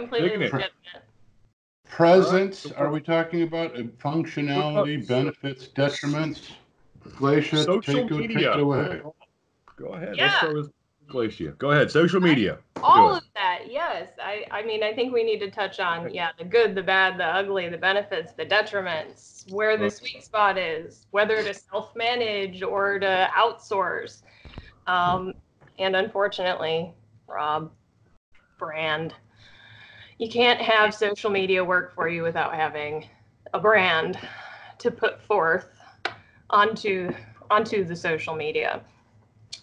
completely legitimate. Presence, are we talking about functionality, benefits, detriments? Glacia, take it away. Go ahead. Yeah. Let's start with Glacia. Go ahead. Social media. All of that, yes. I mean, I think we need to touch on, the good, the bad, the ugly, the benefits, the detriments, where the sweet spot is, whether to self-manage or to outsource. And unfortunately, Rob, brand. You can't have social media work for you without having a brand to put forth onto the social media.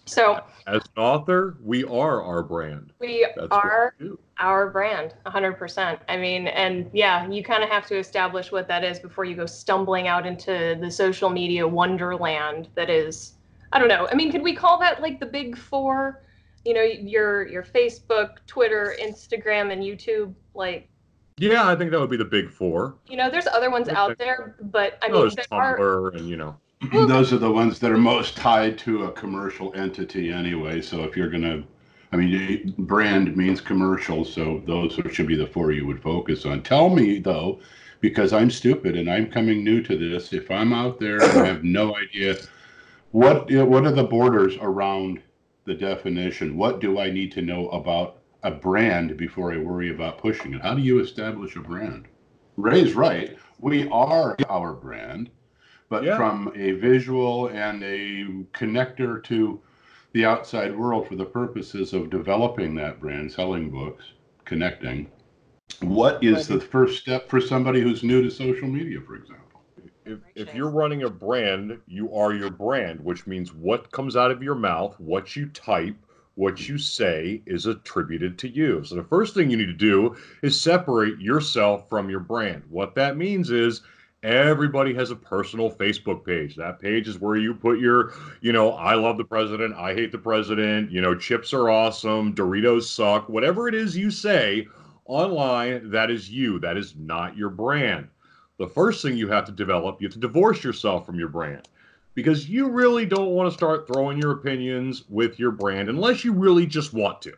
So, as an author, we are our brand. We are our brand, 100%. I mean, and yeah, you kind of have to establish what that is before you go stumbling out into the social media wonderland that is, I don't know. I mean, could we call that like the big four? You know, your Facebook, Twitter, Instagram, and YouTube, like. Yeah, I think that would be the big four. You know, there's other ones out there, but I mean, there's Tumblr and those are the ones that are most tied to a commercial entity anyway. So if you're gonna, I mean, brand means commercial, so those should be the four you would focus on. Tell me though, because I'm stupid and I'm coming new to this. If I'm out there and I have no idea, what are the borders around the definition? What do I need to know about a brand before I worry about pushing it? How do you establish a brand? Ray's right. We are our brand, but from a visual and a connector to the outside world for the purposes of developing that brand, selling books, connecting. What is the first step for somebody who's new to social media, for example? If you're running a brand, you are your brand, which means what comes out of your mouth, what you type, what you say is attributed to you. So the first thing you need to do is separate yourself from your brand. What that means is everybody has a personal Facebook page. That page is where you put your, I love the president, I hate the president, chips are awesome, Doritos suck, whatever it is you say online, that is you. That is not your brand. The first thing you have to develop, you have to divorce yourself from your brand, because you really don't want to start throwing your opinions with your brand unless you really just want to.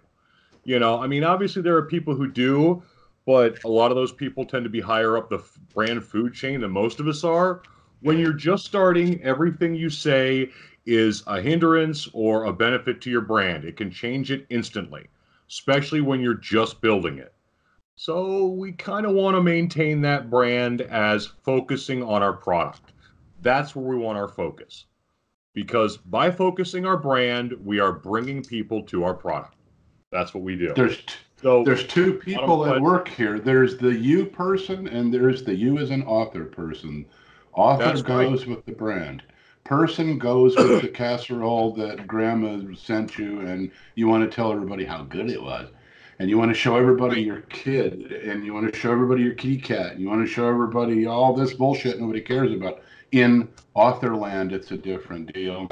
I mean, obviously there are people who do, but a lot of those people tend to be higher up the brand food chain than most of us are. When you're just starting, everything you say is a hindrance or a benefit to your brand. It can change it instantly, especially when you're just building it. So we kind of want to maintain that brand as focusing on our product. That's where we want our focus. Because by focusing our brand, we are bringing people to our product. That's what we do. There's two people at work here. There's the you person and there's the you as an author person. Author goes with the brand. Person goes with the casserole that grandma sent you and you want to tell everybody how good it was. And you want to show everybody your kid, and you want to show everybody your kitty cat, and you want to show everybody all this bullshit nobody cares about. In author land, it's a different deal.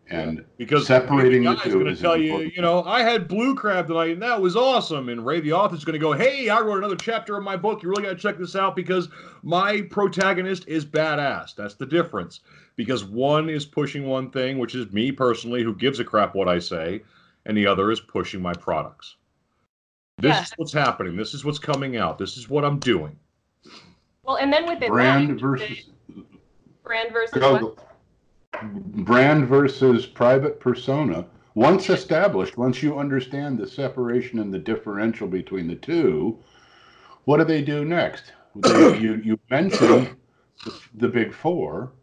And because separating the two is going to tell you, I had Blue Crab tonight, and that was awesome. And Ray, the author's going to go, hey, I wrote another chapter of my book. You really got to check this out because my protagonist is badass. That's the difference. Because one is pushing one thing, which is me personally, who gives a crap what I say, and the other is pushing my products. This is what's happening. This is what's coming out. This is what I'm doing. Well, and then within brand versus private persona. Once established, once you understand the separation and the differential between the two, what do they do next? You mentioned the big four.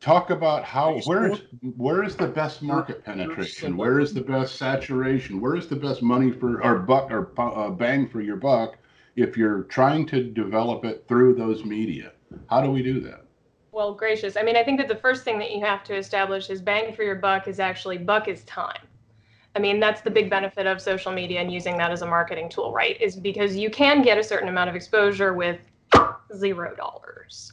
Talk about where is the best market penetration? Where is the best saturation? Where is the best money for or buck or bang for your buck if you're trying to develop it through those media? How do we do that? Well, gracious. I mean, I think that the first thing that you have to establish is bang for your buck is time. I mean, that's the big benefit of social media and using that as a marketing tool, right? Is because you can get a certain amount of exposure with $0.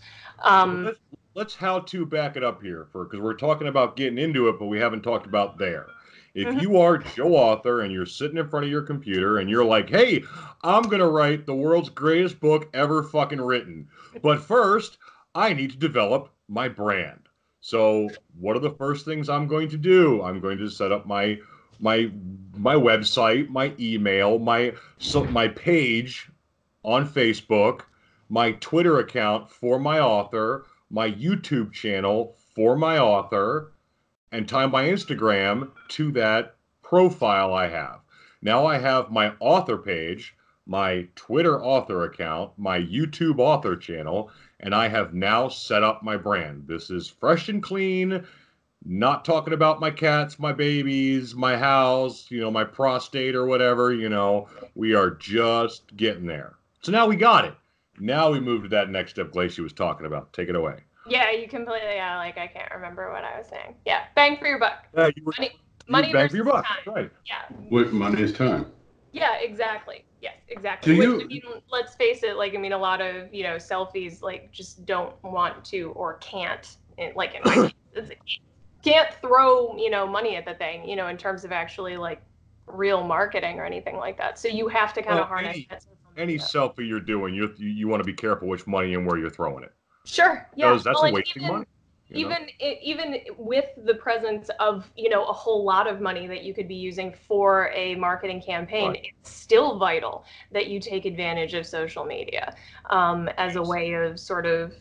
Let's how to back it up here because we're talking about getting into it, but we haven't talked about there. If you are Joe Author and you're sitting in front of your computer and you're like, hey, I'm going to write the world's greatest book ever fucking written. But first, I need to develop my brand. So what are the first things I'm going to do? I'm going to set up my my website, my email, my page on Facebook, my Twitter account for my author, my YouTube channel for my author, and tie my Instagram to that profile I have. Now I have my author page, my Twitter author account, my YouTube author channel, and I have now set up my brand. This is fresh and clean, not talking about my cats, my babies, my house, my prostate or whatever, we are just getting there. So now we got it. Now we move to that next step Glacia was talking about. Take it away. Yeah, you completely, I can't remember what I was saying. Yeah, bang for your buck. Money bang for your buck, time. right. Yeah. What money is time. Yeah, exactly. Yes, exactly. Let's face it, a lot of, selfies, just don't want to or can't, in my case, can't throw, money at the thing, in terms of actually, real marketing or anything like that. So you have to kind of harness that. Any selfie you're doing, you want to be careful which money and where you're throwing it. Sure. Yeah. Because that's wasting money. Even with the presence of, a whole lot of money that you could be using for a marketing campaign, right, it's still vital that you take advantage of social media as a way of sort of,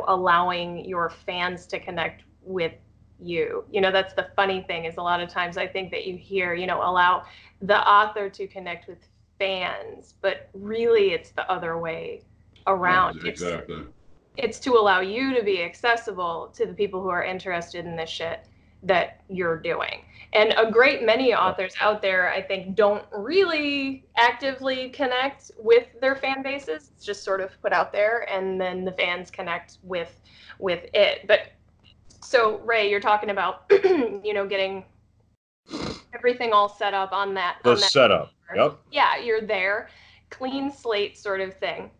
allowing your fans to connect with you. That's the funny thing is a lot of times I think that you hear, allow the author to connect with fans, but really it's the other way around. Yeah, exactly. It's to allow you to be accessible to the people who are interested in the shit that you're doing. And a great many authors out there, I think, don't really actively connect with their fan bases. It's just sort of put out there, and then the fans connect with it. But so, Ray, you're talking about, getting everything all set up on that. Setup. Yep. Yeah, you're there. Clean slate sort of thing.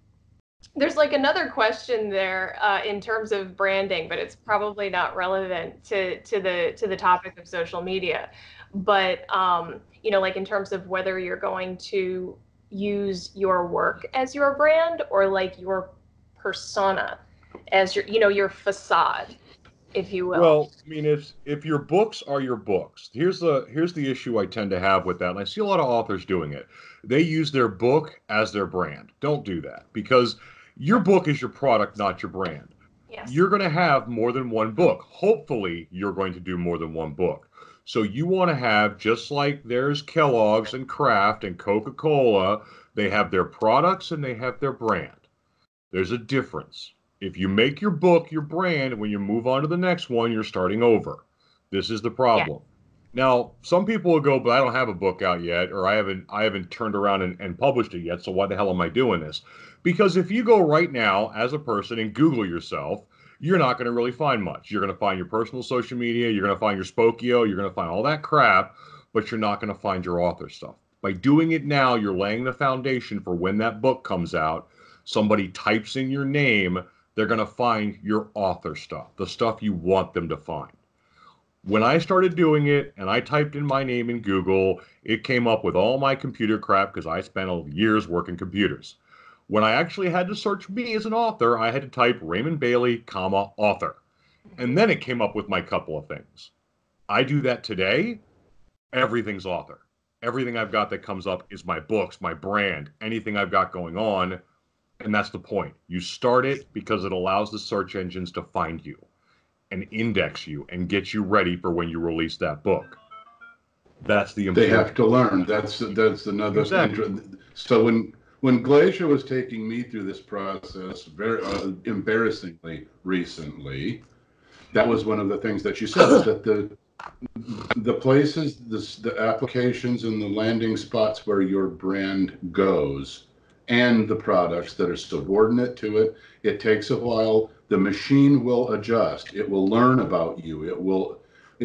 There's another question there in terms of branding, but it's probably not relevant to the topic of social media. But in terms of whether you're going to use your work as your brand or your persona as your facade, if you will. Well, I mean, if your books are your books, here's the issue I tend to have with that, and I see a lot of authors doing it. They use their book as their brand. Don't do that, because your book is your product, not your brand. Yes. You're going to have more than one book. Hopefully, you're going to do more than one book. So you want to have, just like there's Kellogg's and Kraft and Coca-Cola, they have their products and they have their brand. There's a difference. If you make your book your brand, when you move on to the next one, you're starting over. This is the problem. Yeah. Now, some people will go, but I don't have a book out yet, or I haven't turned around and published it yet, so why the hell am I doing this? Because if you go right now as a person and Google yourself, you're not going to really find much. You're going to find your personal social media, you're going to find your Spokio, you're going to find all that crap, but you're not going to find your author stuff. By doing it now, you're laying the foundation for when that book comes out, somebody types in your name, they're going to find your author stuff, the stuff you want them to find. When I started doing it and I typed in my name in Google, it came up with all my computer crap because I spent years working computers. When I actually had to search me as an author, I had to type Raymond Bailey, author. And then it came up with my couple of things. I do that today. Everything's author. Everything I've got that comes up is my books, my brand, anything I've got going on. And that's the point. You start it because it allows the search engines to find you and index you and get you ready for when you release that book. That's the important. They have to learn. That's another. Exactly. So when Glacia was taking me through this process, very embarrassingly recently, that was one of the things that she said, is that the places, the applications and the landing spots where your brand goes and the products that are subordinate to it, it takes a while. The machine will adjust. It will learn about you. It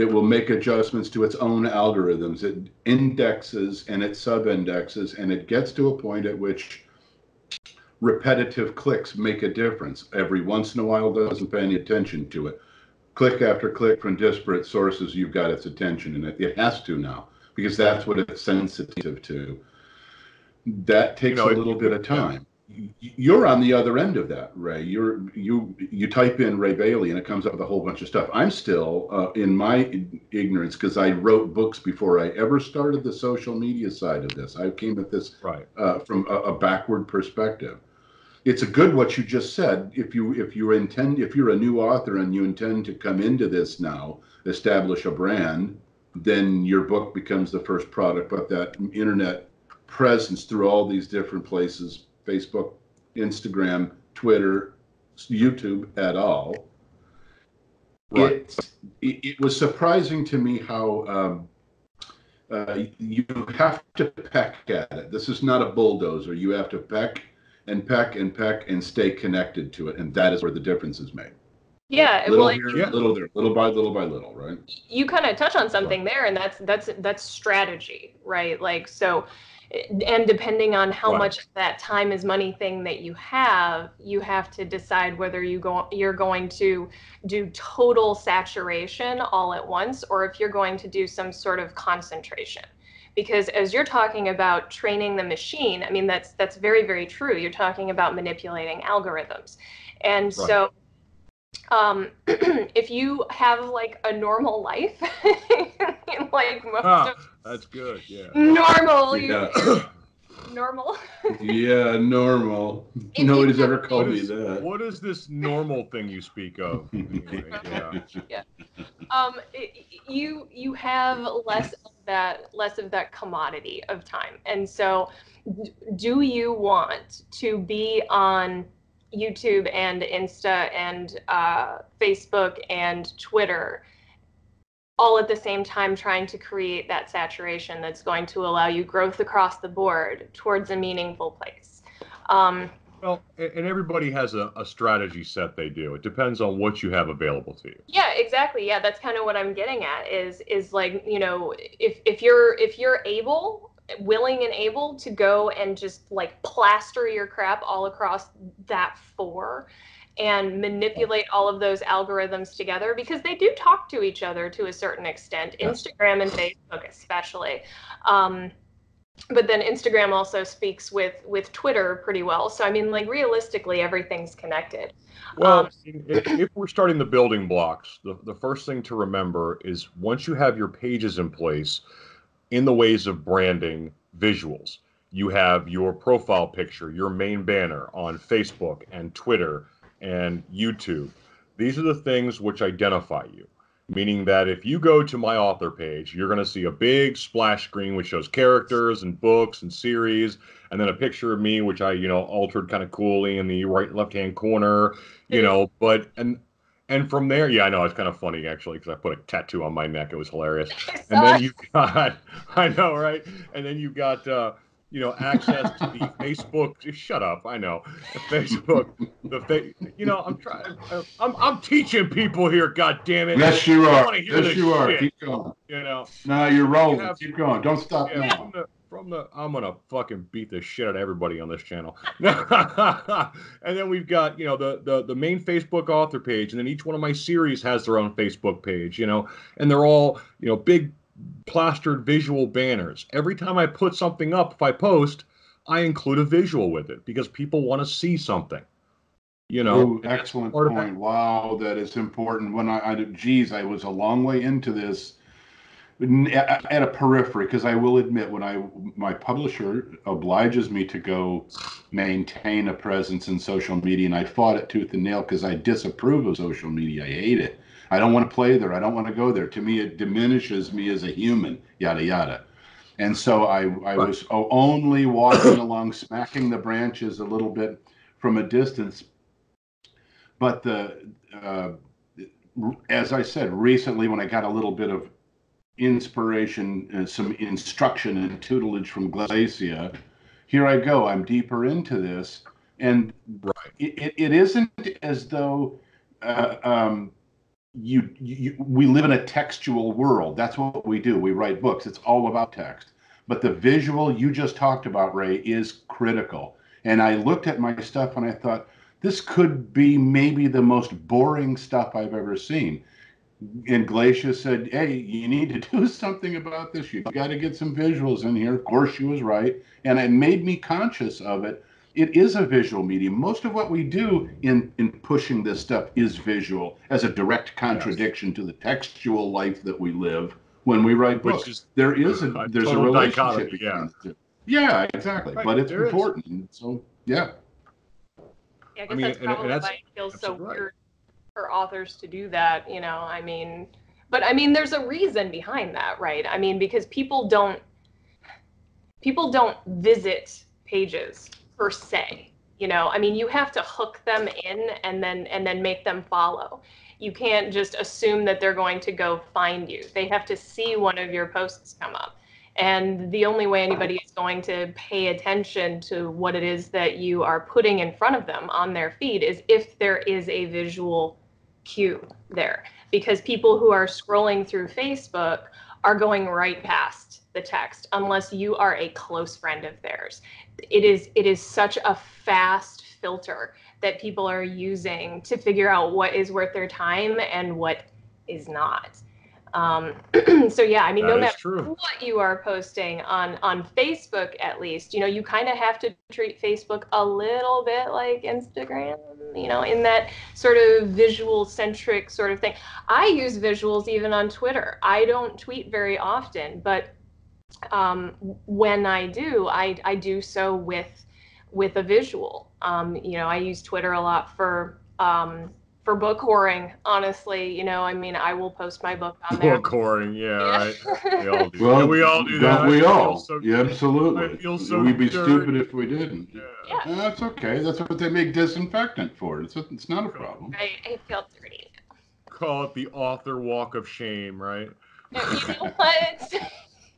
will make adjustments to its own algorithms. It indexes and it sub-indexes, and it gets to a point at which repetitive clicks make a difference. Every once in a while, it doesn't pay any attention to it. Click after click from disparate sources, you've got its attention, and it has to now, because that's what it's sensitive to. That takes a little bit of time. you're on the other end of that, Ray. You type in Ray Bailey and it comes up with a whole bunch of stuff. I'm still in my ignorance because I wrote books before I ever started the social media side of this. I came at this from a backward perspective. It's a good what you just said. If you're a new author and you intend to come into this now, establish a brand, then your book becomes the first product. But that internet presence through all these different places, Facebook, Instagram, Twitter, YouTube, et al. Right. It was surprising to me how you have to peck at it. This is not a bulldozer. You have to peck and peck and peck and stay connected to it, and that is where the difference is made. Yeah, little here, little there, little by little, right? You kind of touch on something there, and that's strategy, right? Like, so, and depending on how much of that time is money thing that you have to decide whether you're going to do total saturation all at once, or if you're going to do some sort of concentration. Because as you're talking about training the machine, I mean, that's very, very true. You're talking about manipulating algorithms. And so if you have like a normal life, like most that's good, yeah. Normal. Normal. Yeah, normal. Nobody's ever called me that. What is this normal thing you speak of? Anyway, yeah. You have less of that commodity of time, and so do you want to be on YouTube and Insta and Facebook and Twitter all at the same time, trying to create that saturation that's going to allow you growth across the board towards a meaningful place? Well, and everybody has a strategy set they do. It depends on what you have available to you. Yeah, exactly. Yeah, that's kind of what I'm getting at is like, you know, if you're willing and able to go and just like plaster your crap all across that 4 and manipulate all of those algorithms together, because they do talk to each other to a certain extent, Instagram and Facebook especially. But then Instagram also speaks with Twitter pretty well. So, I mean, like, realistically, everything's connected. Well, if we're starting the building blocks, the first thing to remember is once you have your pages in place, in the ways of branding visuals, you have your profile picture, your main banner on Facebook and Twitter and YouTube. These are the things which identify you. Meaning that if you go to my author page, you're going to see a big splash screen which shows characters and books and series, and then a picture of me, which I, altered kind of coolly in the right left-hand corner, but, and from there, yeah, I know, it's kind of funny, actually, because I put a tattoo on my neck. It was hilarious. And then you got, I know, right? And then you got, access to the Facebook. Just shut up. I know. Facebook. I'm teaching people here. God damn it. Yes, you are. Yes, you are. Keep going. No, you're rolling. Keep going. Don't stop now. I'm gonna fucking beat the shit out of everybody on this channel. And then we've got, the main Facebook author page, and then each one of my series has their own Facebook page, and they're all, big plastered visual banners. Every time I put something up, if I post, I include a visual with it because people want to see something. Ooh, excellent point. Wow, that is important. When I was a long way into this at a periphery, because I will admit, when my publisher obliges me to go maintain a presence in social media, and I fought it tooth and nail because I disapprove of social media. I hate it. I don't want to play there. I don't want to go there. To me, it diminishes me as a human, yada, yada. And so I was only walking along, smacking the branches a little bit from a distance. But as I said, recently, when I got a little bit of inspiration and some instruction and tutelage from Glacia, here I go. I'm deeper into this. And it isn't as though... we live in a textual world. That's what we do. We write books. It's all about text. But the visual you just talked about, Ray, is critical. And I looked at my stuff and I thought, this could be maybe the most boring stuff I've ever seen. And Glacia said, hey, you need to do something about this. You've got to get some visuals in here. Of course, she was right. And it made me conscious of it. it is a visual medium. Most of what we do in pushing this stuff is visual, as a direct contradiction to the textual life that we live when we write books. There's a relationship between the two. Yeah, exactly. Right, but it's important. So yeah. Yeah, I guess that's probably why it feels so weird for authors to do that, I mean, but I mean, there's a reason behind that, right? I mean, because people don't visit pages per se, I mean, you have to hook them in and then make them follow. You can't just assume that they're going to go find you. They have to see one of your posts come up. And the only way anybody is going to pay attention to what it is that you are putting in front of them on their feed is if there is a visual cue there. Because people who are scrolling through Facebook are going right past the text unless you are a close friend of theirs. It is such a fast filter that people are using to figure out what is worth their time and what is not. So yeah, I mean, no matter what you are posting on Facebook, at least, you kind of have to treat Facebook a little bit like Instagram, in that sort of visual centric sort of thing. I use visuals even on Twitter. I don't tweet very often, but when I do, I do so with a visual. I use Twitter a lot for book whoring, honestly. I mean, I will post my book on there. Book whoring, right. We all do. Well, we all do that. We all? Yeah, absolutely. I feel so We'd be dirty. stupid if we didn't. Yeah. That's okay. That's what they make disinfectant for. It's not a problem. I feel dirty. Call it the author walk of shame, right? You know what?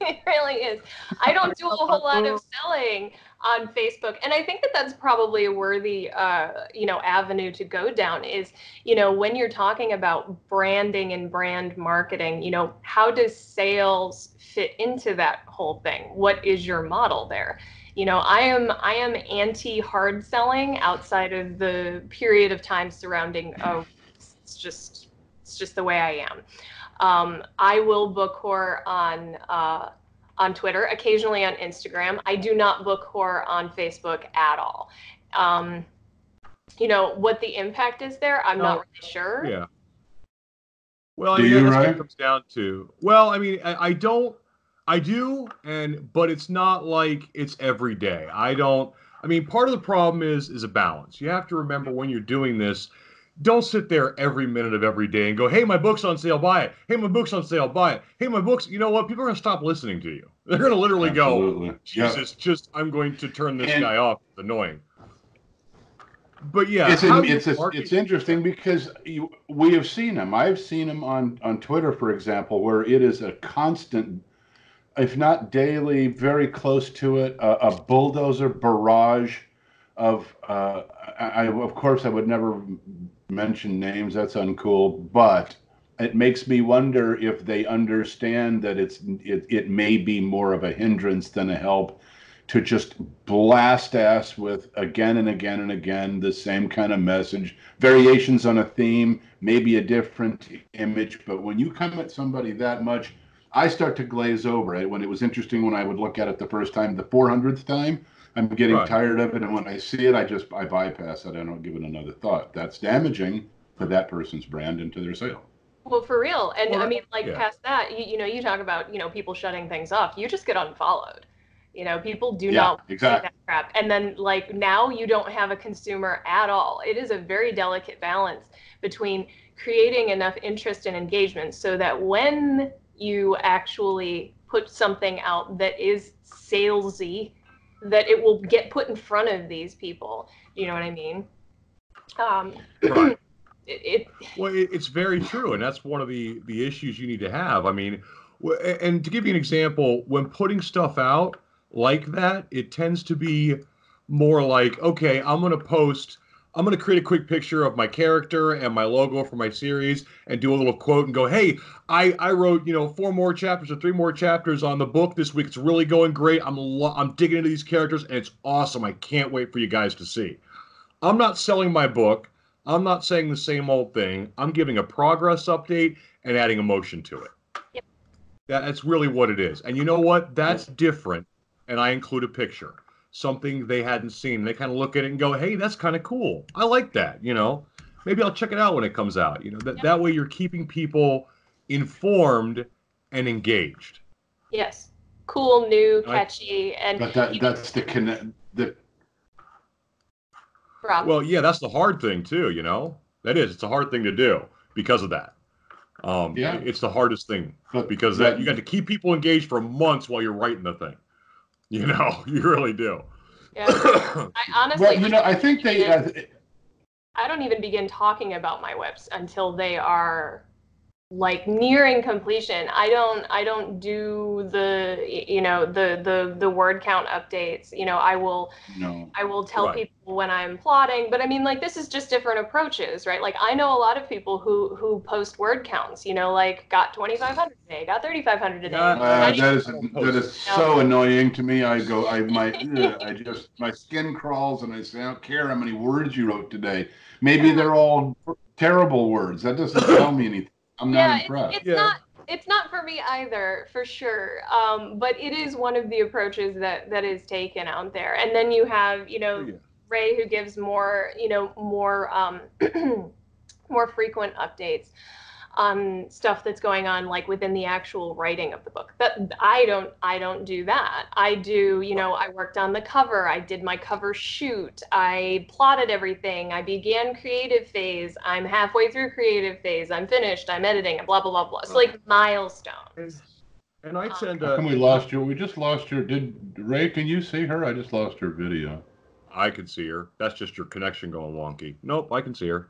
It really is. I don't do a whole lot of selling on Facebook, and I think that that's probably a worthy, avenue to go down. Is when you're talking about branding and brand marketing, how does sales fit into that whole thing? What is your model there? I am anti hard selling outside of the period of time surrounding. It's just the way I am. I will book whore on Twitter, occasionally on Instagram. I do not book whore on Facebook at all. What the impact is there, I'm not really sure. Yeah. Well, I mean, that's what it comes down to. Well, I mean, I do, but it's not like it's every day. I mean, part of the problem is a balance. You have to remember when you're doing this, don't sit there every minute of every day and go, hey, my book's on sale, buy it. Hey, my book's on sale, buy it. Hey, my book's, you know what? People are going to stop listening to you. They're going to literally go, Jesus, I'm going to turn this guy off. It's annoying. But yeah. It's interesting because we have seen them. I've seen them on Twitter, for example, where it is a constant, if not daily, very close to it, a bulldozer barrage of, of course, I would never mention names, that's uncool, but it makes me wonder if they understand that it may be more of a hindrance than a help to just blast ass with again and again and again the same kind of message, variations on a theme, maybe a different image, but when you come at somebody that much, I start to glaze over it. When it was interesting when I would look at it the first time, the 400th time, I'm getting tired of it, and when I see it, I bypass it. I don't give it another thought. That's damaging to that person's brand and to their sale. Well, for real. And I mean, past that, you talk about, people shutting things off. You just get unfollowed. People do not say that crap. And then now you don't have a consumer at all. It is a very delicate balance between creating enough interest and engagement so that when you actually put something out that is salesy, that it will get put in front of these people. You know what I mean? Right. It's very true, and that's one of the issues you need to have. I mean, and to give you an example, when putting stuff out like that, it tends to be more like, okay, I'm going to create a quick picture of my character and my logo for my series and do a little quote and go, hey, I wrote, 4 more chapters or 3 more chapters on the book this week. It's really going great. I'm digging into these characters and it's awesome. I can't wait for you guys to see. I'm not selling my book. I'm not saying the same old thing. I'm giving a progress update and adding emotion to it. Yep. That's really what it is. And you know what? That's different. And I include a picture. something they hadn't seen. They kind of look at it and go, hey, that's kind of cool. I like that, Maybe I'll check it out when it comes out. That way you're keeping people informed and engaged. Yes. Cool, new, catchy, and but that's the connect the. Rob. Well, yeah, that's the hard thing too. It's a hard thing to do because of that. It's the hardest thing because you got to keep people engaged for months while you're writing the thing. You really do. Yeah. I honestly, well, I think I don't even begin talking about my webs until they are like nearing completion. I don't do the word count updates. I will tell people when I'm plotting, but I mean, like, this is just different approaches, right? Like, I know a lot of people who post word counts, like got 2,500 a day, got 3,500 a day. That is so annoying to me. My skin crawls and I say, I don't care how many words you wrote today. Maybe they're all terrible words. That doesn't tell me anything. I'm not impressed. It's not for me either, for sure. But it is one of the approaches that is taken out there. And then you have, Ray, who gives more, more more frequent updates on stuff that's going on, like within the actual writing of the book. That I don't do that. I do, I worked on the cover. I did my cover shoot. I plotted everything. I began creative phase. I'm halfway through creative phase. I'm finished. I'm editing, and blah blah blah blah. So like milestones. And I tend to. How come we lost you? We just lost her. Ray? Can you see her? I just lost her video. I can see her. That's just your connection going wonky. Nope, I can see her.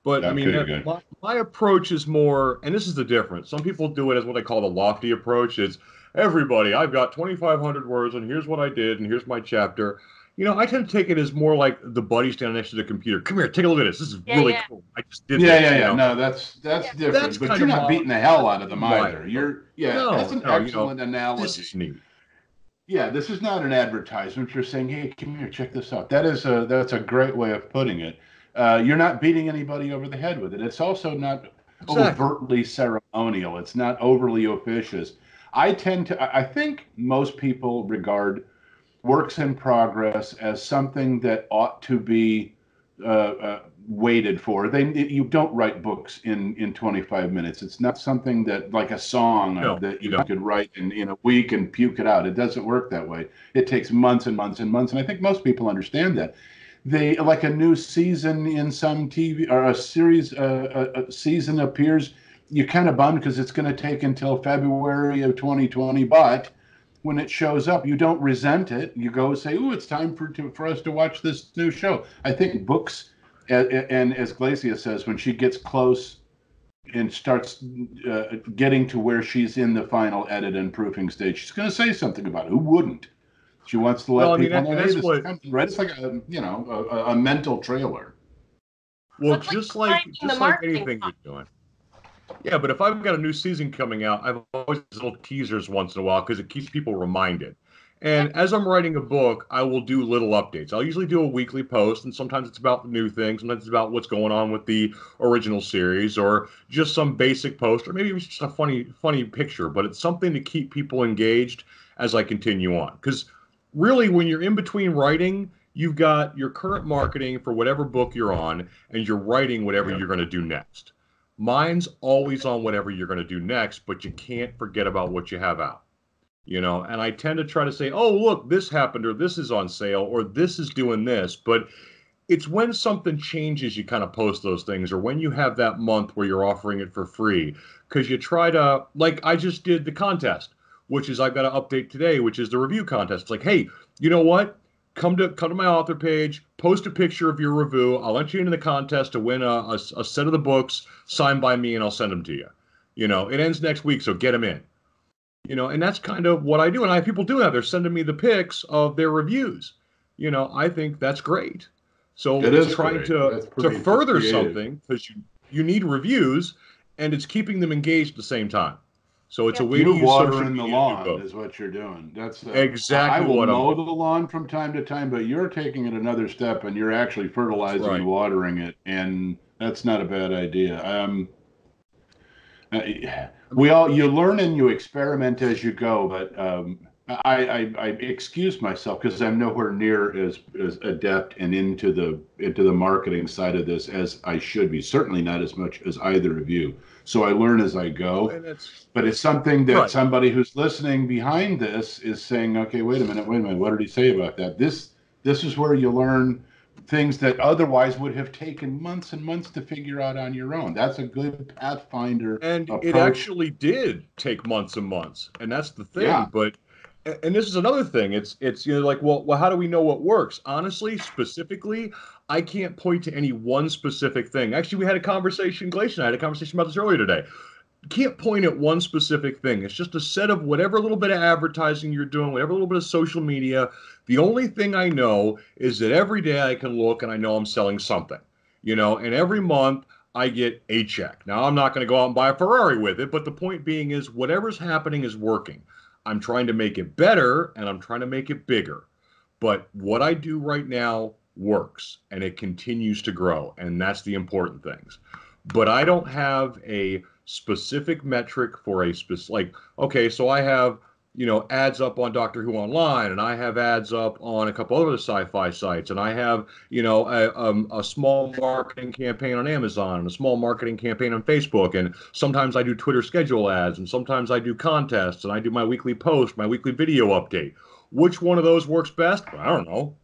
But I mean, my approach is more, and this is the difference. Some people do it as what I call the lofty approach. It's everybody, I've got 2,500 words, and here's what I did, and here's my chapter. I tend to take it as more like the buddy standing next to the computer. Come here, take a look at this. This is really cool. I just did this. Yeah. No, that's different. But you're not beating the hell out of them either. That's an excellent analogy. This is neat. Yeah, this is not an advertisement. You're saying, hey, come here, check this out. That's a great way of putting it. You're not beating anybody over the head with it. It's also not overtly ceremonial. It's not overly officious. I think most people regard works in progress as something that ought to be waited for. You don't write books in 25 minutes. It's not something that, like a song, that you could write in a week and puke it out. It doesn't work that way. It takes months and months and months, and I think most people understand that. They like a new season in some TV or a series, a season appears, you're kind of bummed because it's going to take until February of 2020. But when it shows up, you don't resent it. You go say, "Ooh, it's time for us to watch this new show." I think books, and as Glacia says, when she gets close and starts getting to where she's in the final edit and proofing stage, she's going to say something about it. Who wouldn't? She wants to let people know, hey, this is coming, right? It's like a mental trailer. Well, just like anything you're doing. Yeah, but if I've got a new season coming out, I've always little teasers once in a while because it keeps people reminded. And as I'm writing a book, I will do little updates. I'll usually do a weekly post, and sometimes it's about the new things, sometimes it's about what's going on with the original series, or just some basic post, or maybe it's just a funny picture. But it's something to keep people engaged as I continue on. Because really, when you're in between writing, you've got your current marketing for whatever book you're on, and you're writing whatever you're going to do next. Mine's always on whatever you're going to do next, but you can't forget about what you have out. And I tend to try to say, oh, look, this happened, or this is on sale, or this is doing this. But it's when something changes, you kind of post those things, or when you have that month where you're offering it for free, because you try to, like I just did the contest, which is I've got to update today, which is the review contest. It's like, hey, you know what? Come to my author page, post a picture of your review. I'll enter you into the contest to win a set of the books signed by me, and I'll send them to you. It ends next week, so get them in. And that's kind of what I do. And I have people doing that. They're sending me the pics of their reviews. I think that's great. So it's trying to further something, because you need reviews, and it's keeping them engaged at the same time. So it's a way to use watering the lawn is what you're doing. That's exactly I will mow the lawn from time to time, but you're taking it another step, and you're actually fertilizing and watering it, and that's not a bad idea. You learn and you experiment as you go, but I excuse myself because I'm nowhere near as adept and into the marketing side of this as I should be. Certainly not as much as either of you. So I learn as I go. And it's But it's something that right. somebody who's listening behind this is saying, okay, wait a minute, what did he say about that? This is where you learn things that otherwise would have taken months and months to figure out on your own. That's a good pathfinder And approach. it actually did take months and months, and that's the thing. Yeah. But and this is another thing. It's like, well, how do we know what works? Honestly, specifically, I can't point to any one specific thing. Actually, we had a conversation, Glacier and I had a conversation about this earlier today. Can't point at one specific thing. It's just a set of whatever little bit of advertising you're doing, whatever little bit of social media. The only thing I know is that every day I can look and I know I'm selling something, and every month I get a check. Now, I'm not going to go out and buy a Ferrari with it, but the point being is whatever's happening is working. I'm trying to make it better and I'm trying to make it bigger. But what I do right now works and it continues to grow. And that's the important things. But I don't have a specific metric for a specific, like, okay, so I have, ads up on Doctor Who Online, and I have ads up on a couple other sci-fi sites, and I have, a small marketing campaign on Amazon, and a small marketing campaign on Facebook, and sometimes I do Twitter schedule ads, and sometimes I do contests, and I do my weekly post, my weekly video update. Which one of those works best? I don't know.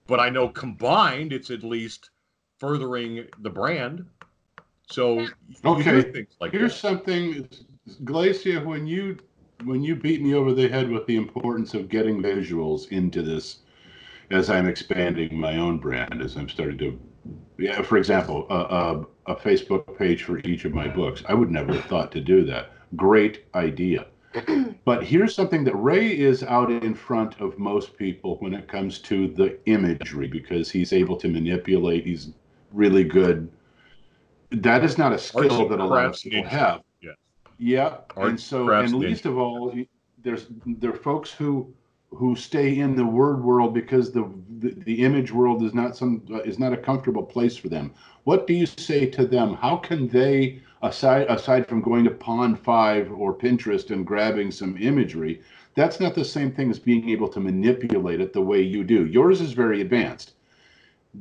But I know combined, it's at least furthering the brand. So okay, you do things like here's that. something, Glacia, when you beat me over the head with the importance of getting visuals into this, as I'm expanding my own brand, as I'm starting to, for example, a Facebook page for each of my books. I would never have thought to do that. Great idea. But here's something that Ray is out in front of most people when it comes to the imagery, because he's able to manipulate. He's really good. That is not a skill that a lot of people have. Yes. Yeah, and least of all, there are folks who stay in the word world because the image world is not a comfortable place for them. What do you say to them? How can they, aside from going to Pond5 or Pinterest and grabbing some imagery, that's not the same thing as being able to manipulate it the way you do. Yours is very advanced.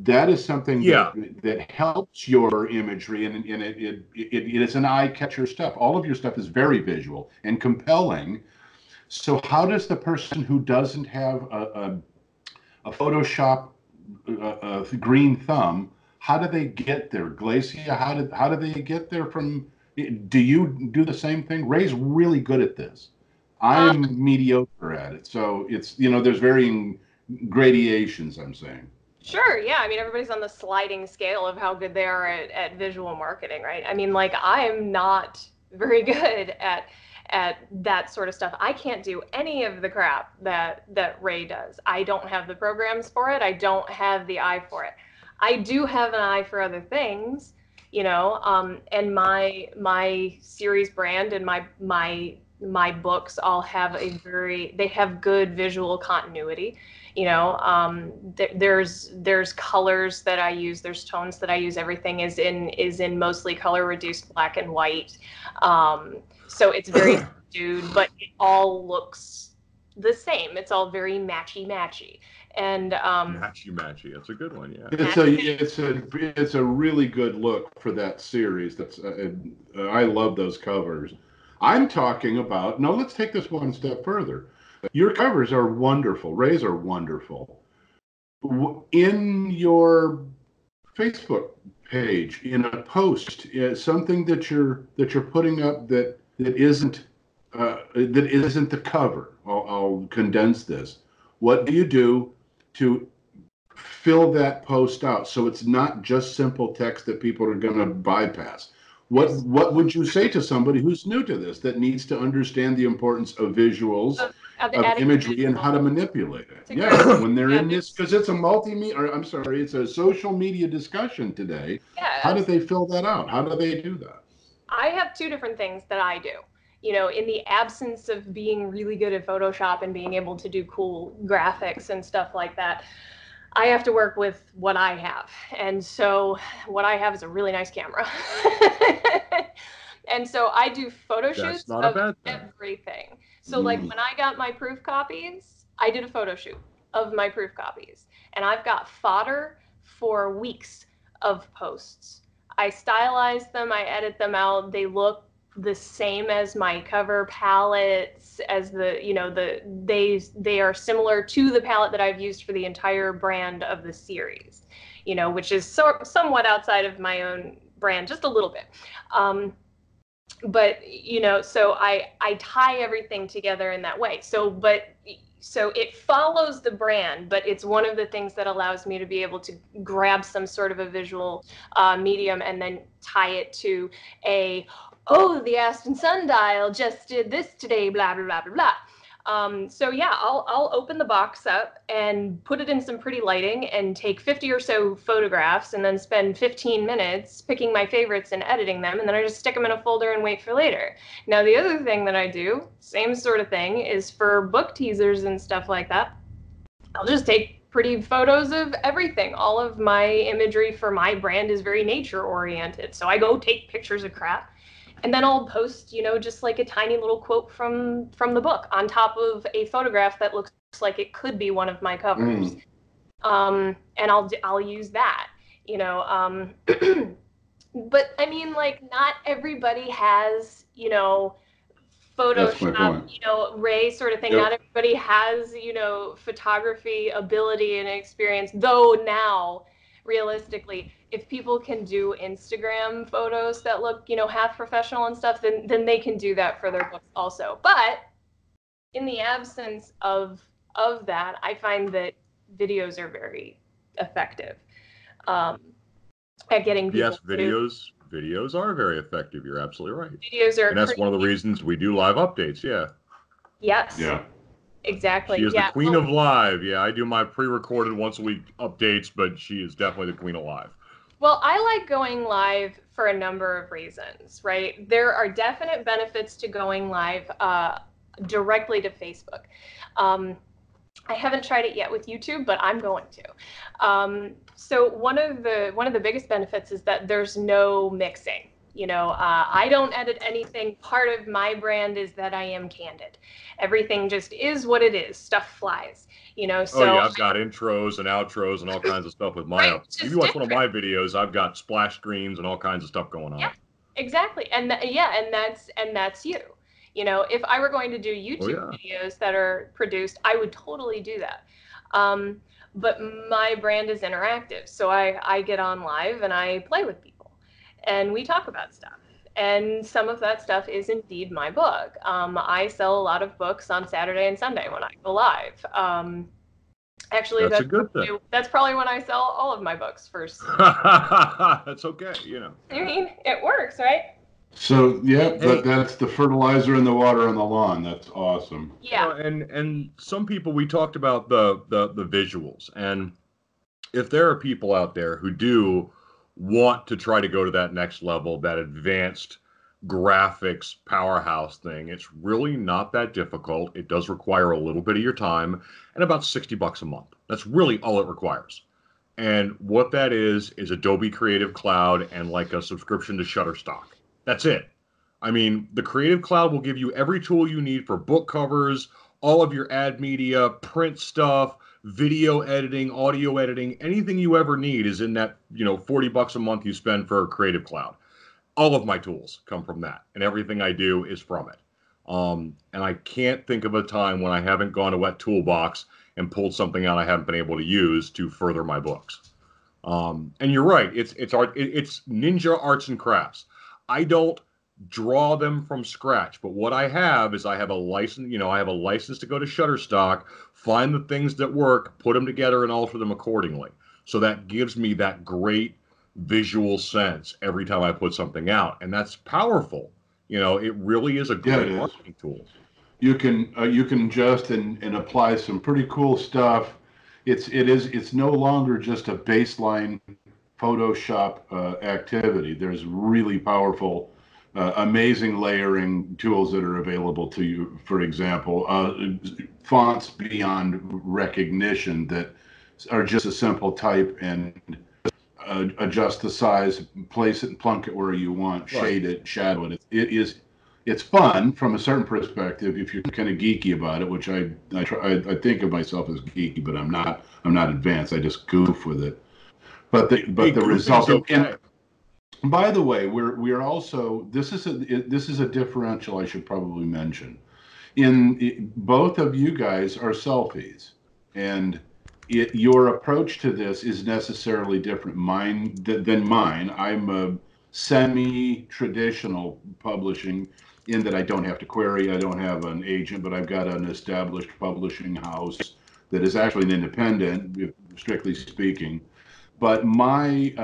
That is something that helps your imagery, and it is an eye catcher stuff. All of your stuff is very visual and compelling. So how does the person who doesn't have a Photoshop green thumb, how do they get there? Glacia, how do they get there from? Do you do the same thing? Ray's really good at this. I'm mediocre at it. So it's, there's varying gradations, I'm saying. Sure. Yeah. I mean, everybody's on the sliding scale of how good they are at visual marketing, right? I mean, like, I'm not very good at that sort of stuff. I can't do any of the crap that Ray does. I don't have the programs for it. I don't have the eye for it. I do have an eye for other things, and my series brand and my books all have they have good visual continuity. There's colors that I use, there's tones that I use. Everything is in mostly color reduced black and white. So it's very subdued, but it all looks the same. It's all very matchy. And matchy. That's a good one. Yeah. It's a really good look for that series. I love those covers. I'm talking about, no, let's take this one step further. Your covers are wonderful. Ray's are wonderful. In your Facebook page, in a post, something that you're putting up that isn't the cover. I'll condense this. What do you do to fill that post out so it's not just simple text that people are going to bypass? What would you say to somebody who's new to this, that needs to understand the importance of visuals, of imagery, and how to manipulate it? Yeah, when they're in this, because it's it's a social media discussion today. Yes. How do they fill that out? How do they do that? I have two different things that I do. In the absence of being really good at Photoshop and being able to do cool graphics and stuff like that, I have to work with what I have. And so what I have is a really nice camera. And so I do photo That's shoots not a of bad thing. everything. So like when I got my proof copies, I did a photo shoot of my proof copies. And I've got fodder for weeks of posts. I stylize them, I edit them out. They look the same as my cover palettes, as they are similar to the palette that I've used for the entire brand of the series, which is somewhat outside of my own brand, just a little bit. But so I tie everything together in that way. So it follows the brand, but it's one of the things that allows me to be able to grab some sort of a visual medium and then tie it to the Aspen Sundial just did this today, blah, blah, blah, blah, blah. So yeah, I'll open the box up and put it in some pretty lighting and take 50 or so photographs and then spend 15 minutes picking my favorites and editing them. And then I just stick them in a folder and wait for later. Now, the other thing that I do, same sort of thing, is for book teasers and stuff like that. I'll just take pretty photos of everything. All of my imagery for my brand is very nature oriented. So I go take pictures of crap. And then I'll post, just like a tiny little quote from the book on top of a photograph that looks like it could be one of my covers. And I'll use that, But I mean, like, not everybody has, Photoshop, Ray sort of thing. Yep. Not everybody has, photography ability and experience, though now, realistically, if people can do Instagram photos that look, half professional and stuff, then they can do that for their books also. But in the absence of that, I find that videos are very effective at getting people. Yes, videos are very effective. You're absolutely right. Videos are, and that's one of the reasons we do live updates. Yeah. Yes. Yeah. Exactly. She is the queen of live. Yeah, I do my pre-recorded once a week updates, but she is definitely the queen of live. Well, I like going live for a number of reasons, right? There are definite benefits to going live directly to Facebook. I haven't tried it yet with YouTube, but I'm going to. So one of the biggest benefits is that there's no mixing. I don't edit anything. Part of my brand is that I am candid. Everything just is what it is. Stuff flies. So oh yeah, I've got intros and outros and all kinds of stuff with my right, if you watch one of my videos, I've got splash screens and all kinds of stuff going on. Yeah, exactly. And that's you. If I were going to do YouTube videos that are produced, I would totally do that. But my brand is interactive. So I get on live and I play with people and we talk about stuff. And some of that stuff is indeed my book. I sell a lot of books on Saturday and Sunday when I go live. Actually, that's a good thing. That's probably when I sell all of my books first. That's okay, I mean, it works, right? So yeah, that's the fertilizer and the water on the lawn. That's awesome. Yeah. And some people, we talked about the visuals, and if there are people out there who do want to try to go to that next level, that advanced graphics powerhouse thing, it's really not that difficult. It does require a little bit of your time and about $60 a month. That's really all it requires. And what that is Adobe Creative Cloud and like a subscription to Shutterstock. That's it. I mean, the Creative Cloud will give you every tool you need for book covers, all of your ad media, print stuff, video editing, audio editing, anything you ever need is in that, $40 a month you spend for Creative Cloud. All of my tools come from that, and everything I do is from it. And I can't think of a time when I haven't gone to Wet Toolbox and pulled something out I haven't been able to use to further my books. And you're right, it's ninja arts and crafts. I don't draw them from scratch, but what I have is I have a license, I have a license to go to Shutterstock, find the things that work, put them together and alter them accordingly. So that gives me that great visual sense every time I put something out. And that's powerful. It really is a great marketing tool. You can adjust and apply some pretty cool stuff. It's no longer just a baseline Photoshop activity. There's really powerful, amazing layering tools that are available to you. For example, fonts beyond recognition that are just a simple type and adjust the size, place it and plunk it where you want, Right. shade it, shadow it. It's fun from a certain perspective if you're kind of geeky about it, which I think of myself as geeky, but I'm not. I'm not advanced. I just goof with it. But the result. Okay. And by the way, we are also this is a differential I should probably mention. Both of you guys are selfies, and your approach to this is necessarily different than mine. I'm a semi-traditional publishing in that I don't have to query, I don't have an agent, but I've got an established publishing house that is actually an independent, strictly speaking. But my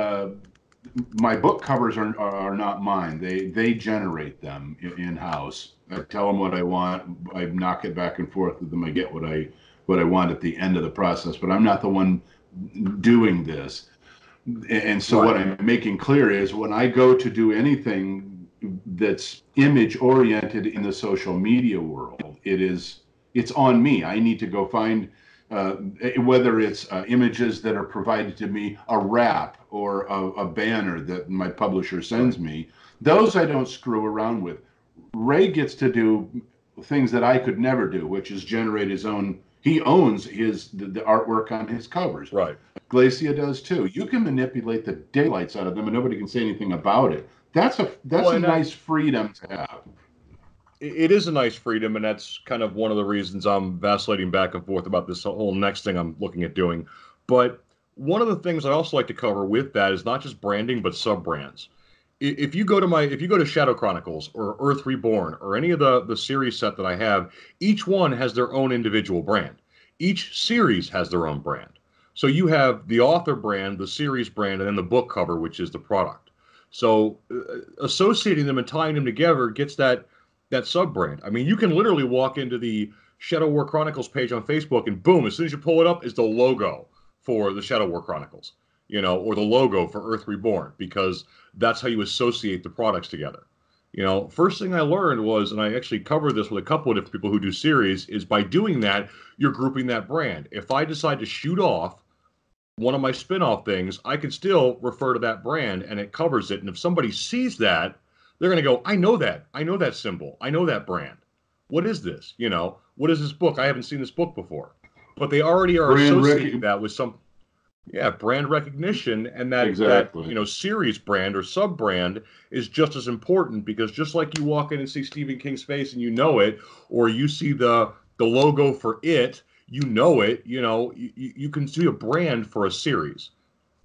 book covers are not mine. They generate them in house. I tell them what I want. I knock it back and forth with them. I get what I want at the end of the process. But I'm not the one doing this. And so what I'm making clear is when I go to do anything that's image oriented in the social media world, it's on me. I need to go find whether it's images that are provided to me, a wrap or a banner that my publisher sends me. Those I don't screw around with. Ray gets to do things that I could never do, which is generate his own. He owns the artwork on his covers. Right. Glacia does too. You can manipulate the daylights out of them, and nobody can say anything about it. That's a nice freedom to have. It is a nice freedom, and that's kind of one of the reasons I'm vacillating back and forth about this whole next thing I'm looking at doing. But one of the things I also like to cover with that is not just branding, but sub-brands. If you go to Shadow Chronicles or Earth Reborn or any of the series set that I have, each one has their own individual brand. Each series has their own brand. So you have the author brand, the series brand, and then the book cover, which is the product. So associating them and tying them together gets that sub-brand. I mean, you can literally walk into the Shadow War Chronicles page on Facebook and boom, as soon as you pull it up is the logo for the Shadow War Chronicles, or the logo for Earth Reborn, because that's how you associate the products together. First thing I learned was, and I actually covered this with a couple of different people who do series, is by doing that, you're grouping that brand. If I decide to shoot off one of my spin-off things, I can still refer to that brand and it covers it. And if somebody sees that, they're going to go, I know that symbol. I know that brand. What is this? What is this book? I haven't seen this book before. But they already are associating that with some, brand recognition, and that series brand or sub brand is just as important, because just like you walk in and see Stephen King's face and you know it, or you see the logo for it, you can see a brand for a series.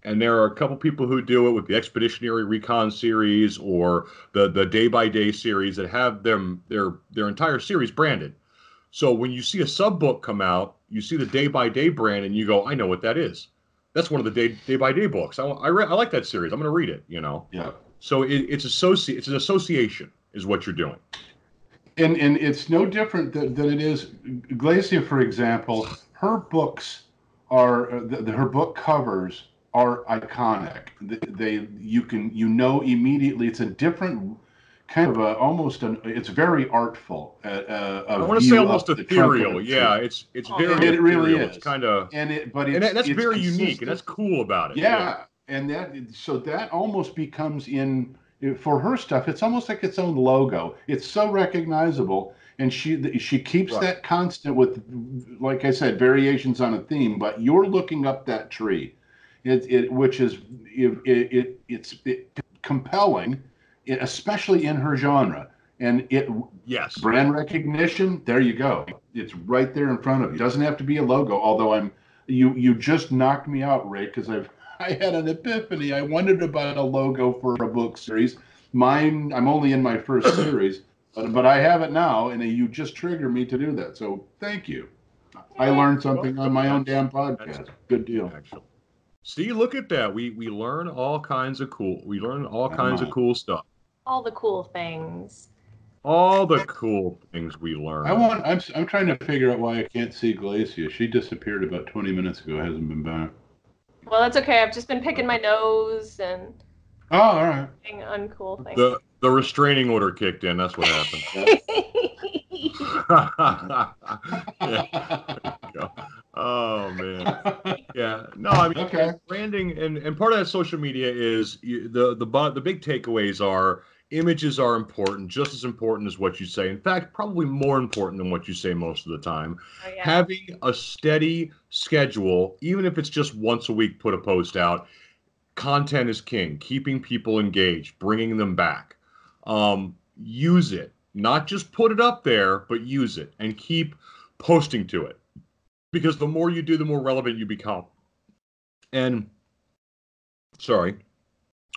And there are a couple people who do it with the Expeditionary Recon series or the Day by Day series that have their entire series branded. So when you see a sub book come out, you see the Day by Day brand and you go, I know what that is. That's one of the Day by Day books. I like that series. I'm going to read it. Yeah. So it's an association is what you're doing. And it's no different than it is. Glacia, for example, her books are her book covers are iconic. You immediately it's a different kind of it's very artful. I want to say almost ethereal. Yeah, it's very it really ethereal. is. It's kind of that's very unique, and that's cool about it. Yeah, and that almost becomes for her stuff. It's almost like its own logo. It's so recognizable. And she keeps that constant with, like I said, variations on a theme. But you're looking up that tree. Which is it's compelling, especially in her genre, and brand recognition. There you go. It's right there in front of you. It doesn't have to be a logo. Although you just knocked me out, Ray, because I had an epiphany. I wondered about a logo for a book series. Mine, I'm only in my first series, but I have it now, and you just triggered me to do that. So thank you. I learned something on my own damn podcast. Good deal. Actually. See, look at that. We learn all kinds of cool. We learn all kinds of cool stuff. All the cool things. All the cool things we learn. I'm trying to figure out why I can't see Glacia. She disappeared about 20 minutes ago. Hasn't been back. Well, that's okay. I've just been picking my nose and. Oh, all right. Doing uncool things. The restraining order kicked in. That's what happened. Oh man. Yeah. No, I mean, Okay. branding and part of that social media is the big takeaways are images are important, just as important as what you say. In fact, probably more important than what you say most of the time. Oh, yeah. Having a steady schedule, even if it's just once a week, put a post out. Content is king. Keeping people engaged, bringing them back. Use it. Not just put it up there, but use it and keep posting to it. Because the more you do, the more relevant you become. And, sorry,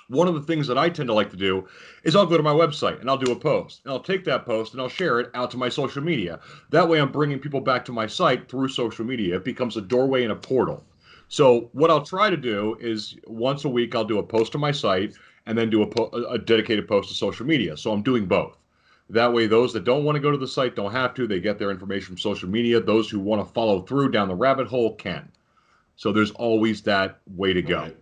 one of the things that I tend to like to do is I'll go to my website and I'll do a post. And I'll take that post and I'll share it out to my social media. That way I'm bringing people back to my site through social media. It becomes a doorway and a portal. So what I'll try to do is once a week I'll do a post to my site and then do a dedicated post to social media. So I'm doing both. That way, those that don't want to go to the site don't have to. They get their information from social media. Those who want to follow through down the rabbit hole can. So there's always that way to go. Right.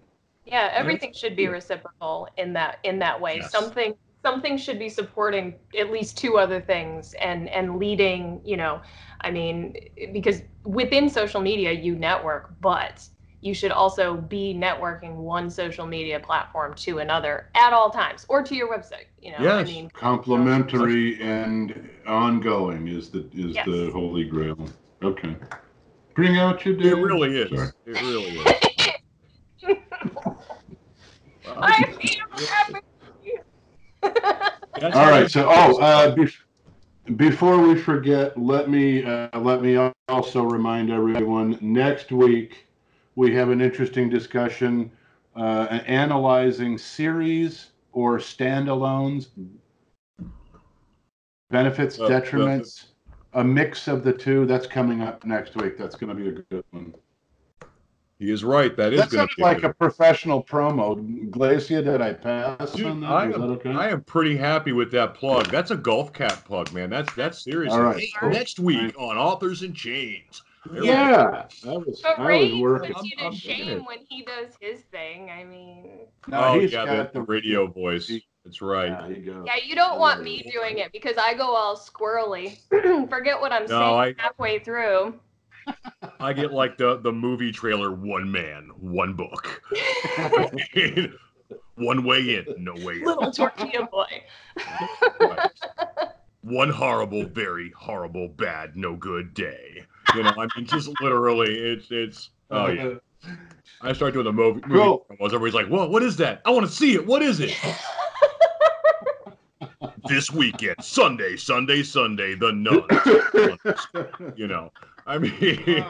Yeah, everything should be reciprocal in that way. Yes. Something should be supporting at least two other things and leading, I mean, because within social media you network, but you should also be networking one social media platform to another at all times, or to your website. I Yes. mean, Complementary and ongoing is the Yes. holy grail. Okay. Bring out your day. It really is. Sorry. It really is. I'm happy. That's All how right. it So, is. before we forget, let me also remind everyone, next week we have an interesting discussion analyzing series or standalones, benefits, detriments, a mix of the two. That's coming up next week. That's going to be a good one. He is right. That is That going sounded to be like good. a professional promo. Glacia, did I pass Dude, on that? I Was that okay? am pretty happy with that plug. That's a golf cap plug, man. That's serious. All right, Hey, cool. next week on Authors and Chains. Yeah, I was But I Ray was working. puts you I'm to digging shame it. when he does his thing. I mean, No, Oh he's yeah, got the radio voice. That's right. Yeah, he goes. yeah, you don't want me doing it because I go all squirrely. Forget what I'm No, saying halfway through. I get like the movie trailer, one man, one book. One way in, no way out. Little tortilla boy. Right. One horrible, very horrible, bad, no good day. I mean, just literally, it's. Oh yeah. I start doing the movie Cool. promos. Everybody's like, "Whoa, what is that? I want to see it. What is it?" This weekend, Sunday, the Nuns. I mean,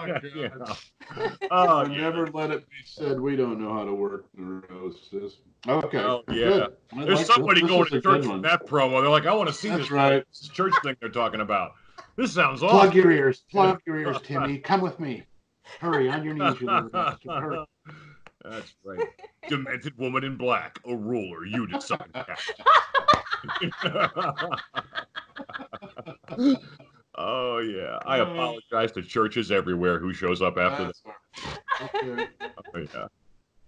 Oh, never let it be said we don't know how to work neurosis. Okay. Oh yeah. Good. There's somebody going to church one. with that promo. They're like, I want to see That's this. right. This church thing they're talking about. This sounds awesome. Plug your ears. Plug your ears, Timmy. Come with me. Hurry, on your knees, you little bastard. Hurry. That's right. Demented woman in black, a ruler. You decide. Oh yeah. I apologize to churches everywhere who shows up after this. Okay. Oh yeah.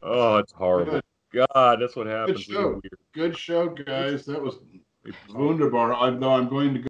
Oh, it's horrible. God, that's what happens. Good show. Good show, guys. That was wunderbar. Though I'm going to go